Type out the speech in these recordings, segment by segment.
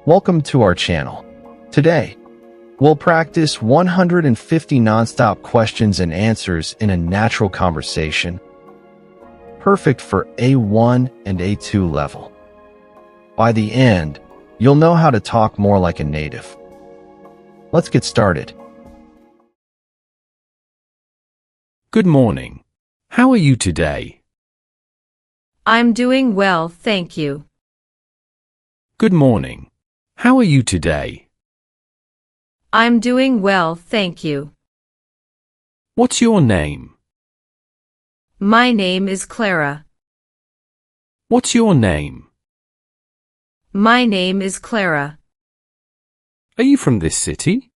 Welcome to our channel. Today, we'll practice 150 non-stop questions and answers in a natural conversation, perfect for A1 and A2 level. By the end, you'll know how to talk more like a native. Let's get started. Good morning. How are you today? I'm doing well, thank you. Good morning. How are you today? I'm doing well, thank you. What's your name? My name is Clara. What's your name? My name is Clara. Are you from this city?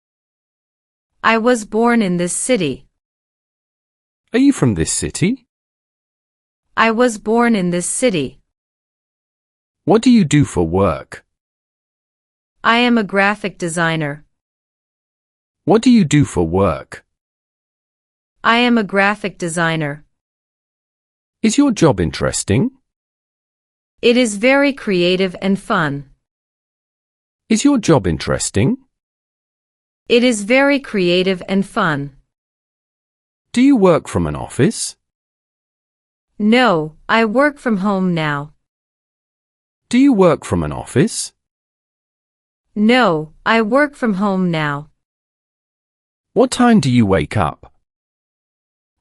I was born in this city. Are you from this city? I was born in this city. What do you do for work? I am a graphic designer. What do you do for work? I am a graphic designer. Is your job interesting? It is very creative and fun. Is your job interesting? It is very creative and fun. Do you work from an office? No, I work from home now. Do you work from an office? No, I work from home now. What time do you wake up?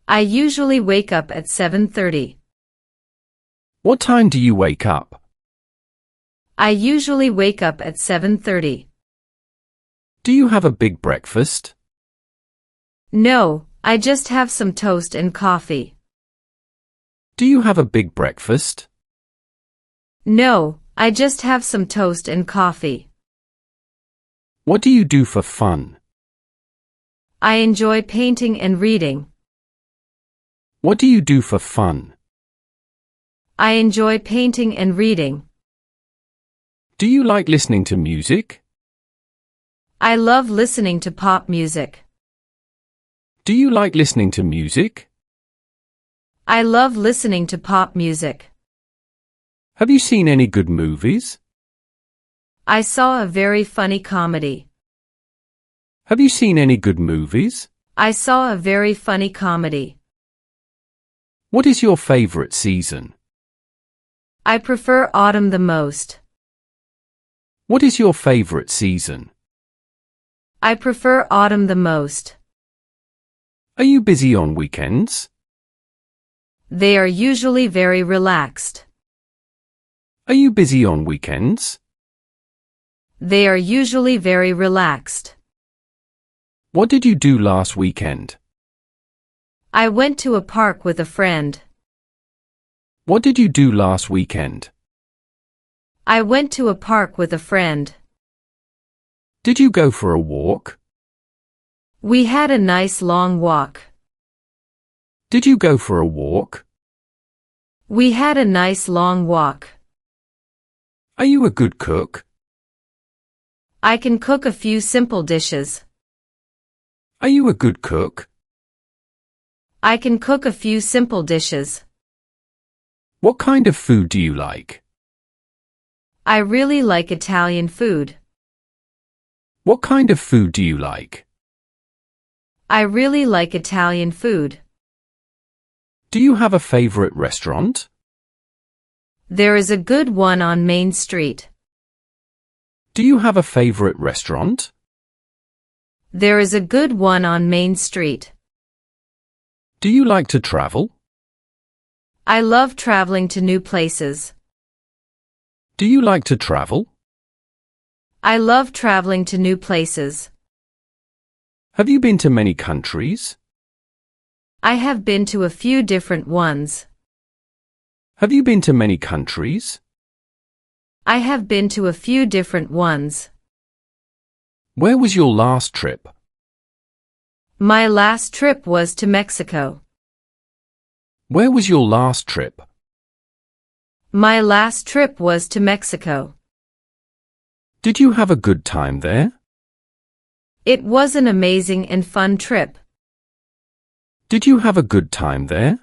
I usually wake up at 7:30. What time do you wake up? I usually wake up at 7:30. Do you have a big breakfast? No, I just have some toast and coffee. Do you have a big breakfast? No, I just have some toast and coffee. What do you do for fun? I enjoy painting and reading. What do you do for fun? I enjoy painting and reading. Do you like listening to music? I love listening to pop music. Do you like listening to music? I love listening to pop music. Have you seen any good movies? I saw a very funny comedy. Have you seen any good movies? I saw a very funny comedy. What is your favorite season? I prefer autumn the most. What is your favorite season? I prefer autumn the most. Are you busy on weekends? They are usually very relaxed. Are you busy on weekends? They are usually very relaxed. What did you do last weekend? I went to a park with a friend. What did you do last weekend? I went to a park with a friend. Did you go for a walk? We had a nice long walk. Did you go for a walk? We had a nice long walk. Are you a good cook? I can cook a few simple dishes. Are you a good cook? I can cook a few simple dishes. What kind of food do you like? I really like Italian food. What kind of food do you like? I really like Italian food. Do you have a favorite restaurant? There is a good one on Main Street. Do you have a favorite restaurant? There is a good one on Main Street. Do you like to travel? I love traveling to new places. Do you like to travel? I love traveling to new places. Have you been to many countries? I have been to a few different ones. Have you been to many countries? I have been to a few different ones. Where was your last trip? My last trip was to Mexico. Where was your last trip? My last trip was to Mexico. Did you have a good time there? It was an amazing and fun trip. Did you have a good time there?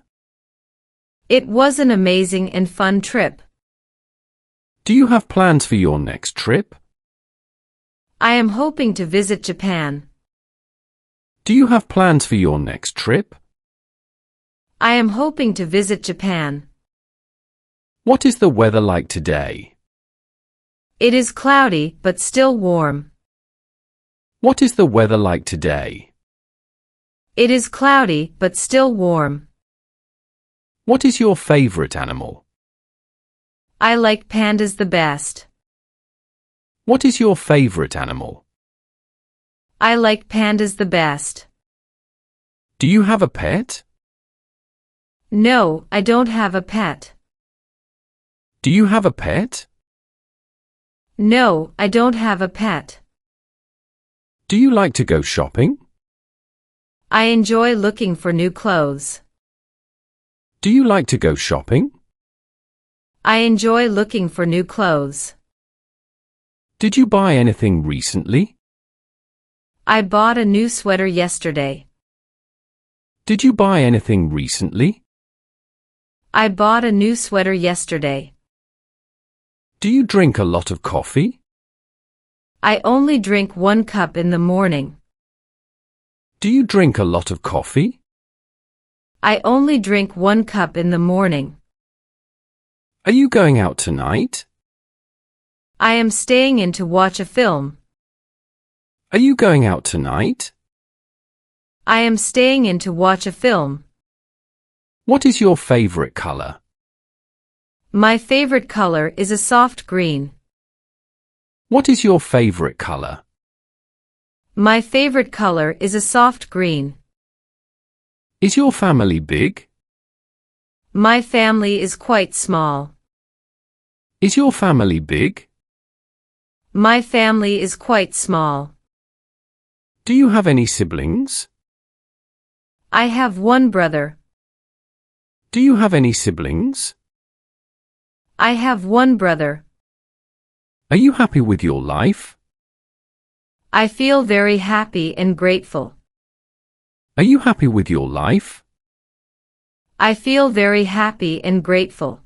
It was an amazing and fun trip. Do you have plans for your next trip? I am hoping to visit Japan. Do you have plans for your next trip? I am hoping to visit Japan. What is the weather like today? It is cloudy, but still warm. What is the weather like today? It is cloudy, but still warm. What is your favorite animal? I like pandas the best. What is your favorite animal? I like pandas the best. Do you have a pet? No, I don't have a pet. Do you have a pet? No, I don't have a pet. Do you like to go shopping? I enjoy looking for new clothes. Do you like to go shopping? I enjoy looking for new clothes. Did you buy anything recently? I bought a new sweater yesterday. Did you buy anything recently? I bought a new sweater yesterday. Do you drink a lot of coffee? I only drink 1 cup in the morning. Do you drink a lot of coffee? I only drink 1 cup in the morning. Are you going out tonight? I am staying in to watch a film. Are you going out tonight? I am staying in to watch a film. What is your favorite color? My favorite color is a soft green. What is your favorite color? My favorite color is a soft green. Is your family big? My family is quite small. Is your family big? My family is quite small. Do you have any siblings? I have 1 brother. Do you have any siblings? I have 1 brother. Are you happy with your life? I feel very happy and grateful. Are you happy with your life? I feel very happy and grateful.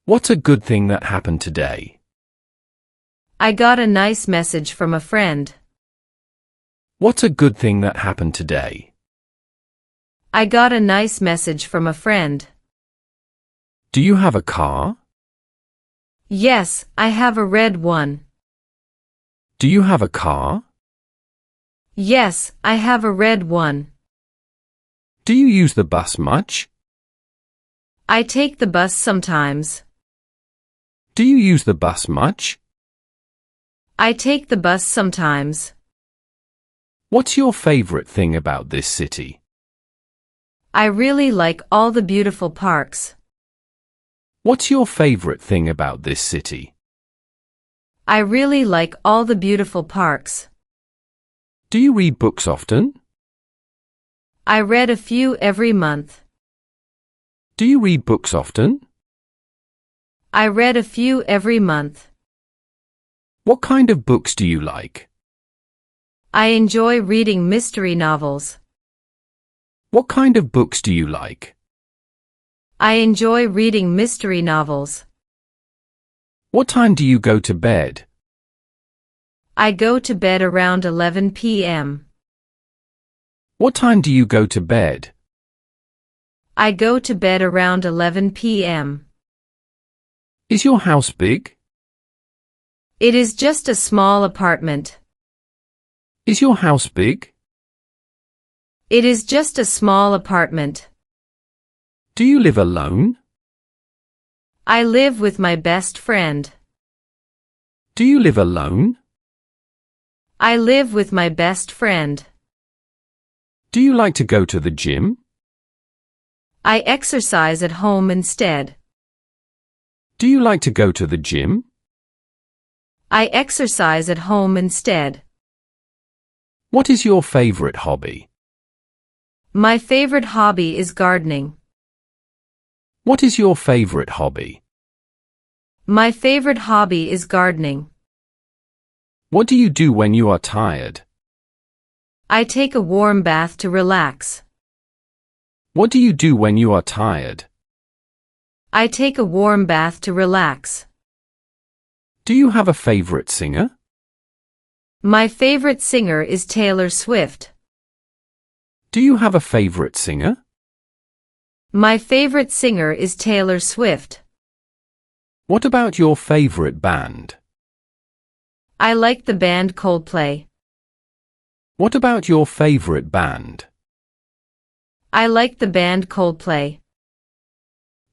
What's a good thing that happened today? I got a nice message from a friend. What's a good thing that happened today? I got a nice message from a friend. Do you have a car? Yes, I have a red one. Do you have a car? Yes, I have a red one. Do you use the bus much? I take the bus sometimes. Do you use the bus much? I take the bus sometimes. What's your favorite thing about this city? I really like all the beautiful parks. What's your favorite thing about this city? I really like all the beautiful parks. Do you read books often? I read a few every month. Do you read books often? I read a few every month. What kind of books do you like? I enjoy reading mystery novels. What kind of books do you like? I enjoy reading mystery novels. What time do you go to bed? I go to bed around 11 p.m. What time do you go to bed? I go to bed around 11 p.m. Is your house big? It is just a small apartment. Is your house big? It is just a small apartment. Do you live alone? I live with my best friend. Do you live alone? I live with my best friend. Do you like to go to the gym? I exercise at home instead. Do you like to go to the gym? I exercise at home instead. What is your favorite hobby? My favorite hobby is gardening. What is your favorite hobby? My favorite hobby is gardening. What do you do when you are tired? I take a warm bath to relax. What do you do when you are tired? I take a warm bath to relax. Do you have a favorite singer? My favorite singer is Taylor Swift. Do you have a favorite singer? My favorite singer is Taylor Swift. What about your favorite band? I like the band Coldplay. What about your favorite band? I like the band Coldplay.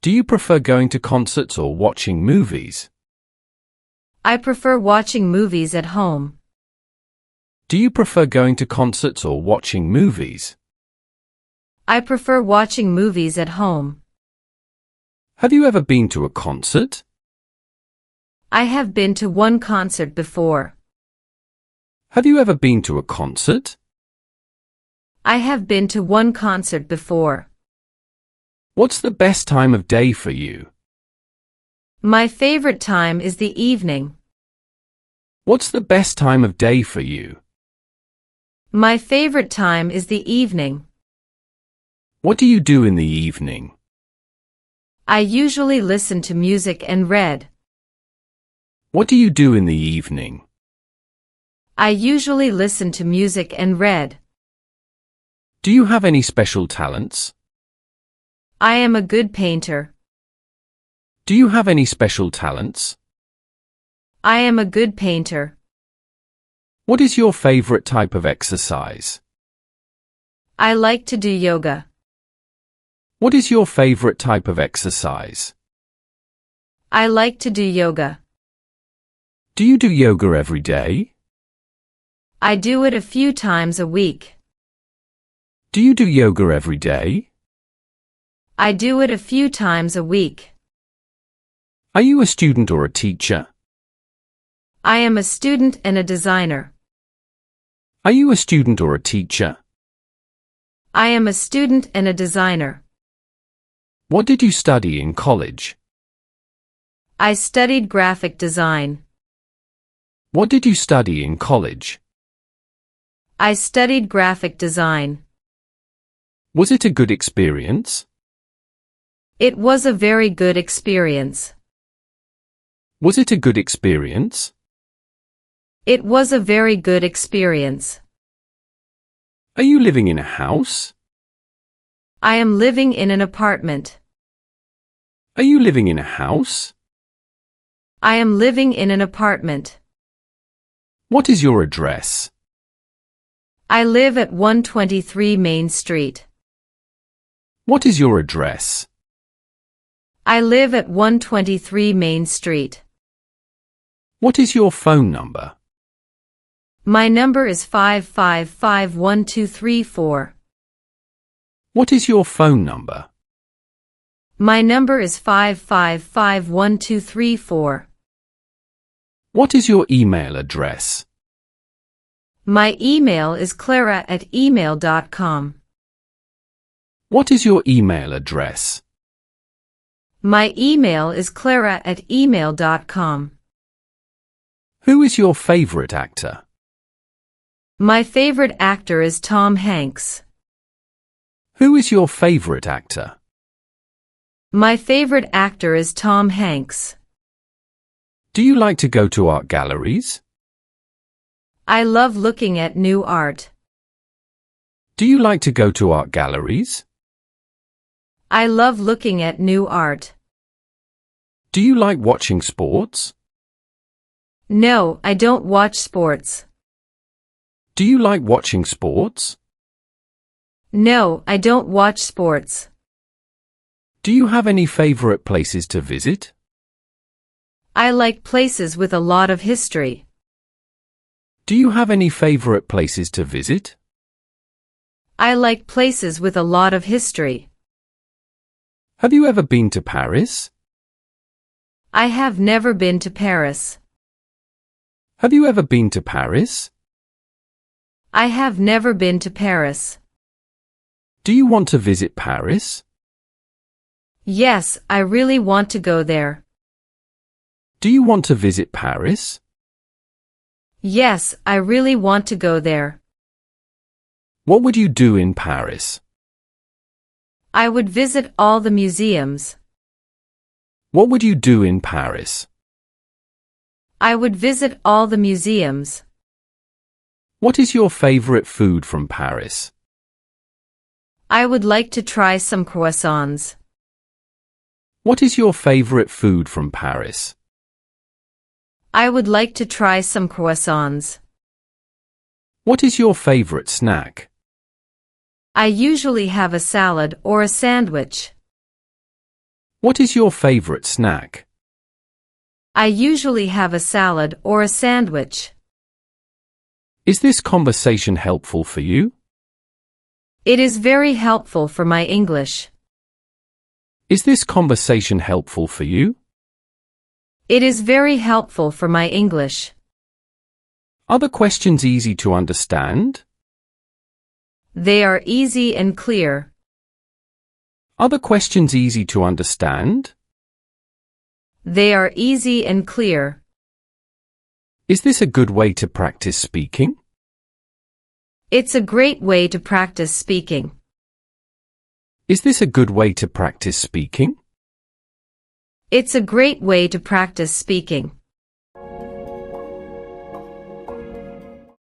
Do you prefer going to concerts or watching movies? I prefer watching movies at home. Do you prefer going to concerts or watching movies? I prefer watching movies at home. Have you ever been to a concert? I have been to one concert before. Have you ever been to a concert? I have been to one concert before. What's the best time of day for you? My favorite time is the evening. What's the best time of day for you? My favorite time is the evening. What do you do in the evening? I usually listen to music and read. What do you do in the evening? I usually listen to music and read. Do you have any special talents? I am a good painter. Do you have any special talents? I am a good painter. What is your favorite type of exercise? I like to do yoga. What is your favorite type of exercise? I like to do yoga. Do you do yoga every day? I do it a few times a week. Do you do yoga every day? I do it a few times a week. Are you a student or a teacher? I am a student and a designer. Are you a student or a teacher? I am a student and a designer. What did you study in college? I studied graphic design. What did you study in college? I studied graphic design. Was it a good experience? It was a very good experience. Was it a good experience? It was a very good experience. Are you living in a house? I am living in an apartment. Are you living in a house? I am living in an apartment. What is your address? I live at 123 Main Street. What is your address? I live at 123 Main Street. What is your phone number? My number is 5551234. What is your phone number? My number is 5551234. What is your email address? My email is clara@email.com. What is your email address? My email is clara@email.com. Who is your favorite actor? My favorite actor is Tom Hanks. Who is your favorite actor? My favorite actor is Tom Hanks. Do you like to go to art galleries? I love looking at new art. Do you like to go to art galleries? I love looking at new art. Do you like watching sports? No, I don't watch sports. Do you like watching sports? No, I don't watch sports. Do you have any favorite places to visit? I like places with a lot of history. Do you have any favorite places to visit? I like places with a lot of history. Have you ever been to Paris? I have never been to Paris. Have you ever been to Paris? I have never been to Paris. Do you want to visit Paris? Yes, I really want to go there. Do you want to visit Paris? Yes, I really want to go there. What would you do in Paris? I would visit all the museums. What would you do in Paris? I would visit all the museums. What is your favorite food from Paris? I would like to try some croissants. What is your favorite food from Paris? I would like to try some croissants. What is your favorite snack? I usually have a salad or a sandwich. What is your favorite snack? I usually have a salad or a sandwich. Is this conversation helpful for you? It is very helpful for my English. Is this conversation helpful for you? It is very helpful for my English. Are the questions easy to understand? They are easy and clear. Are the questions easy to understand? They are easy and clear. Is this a good way to practice speaking? It's a great way to practice speaking. Is this a good way to practice speaking? It's a great way to practice speaking.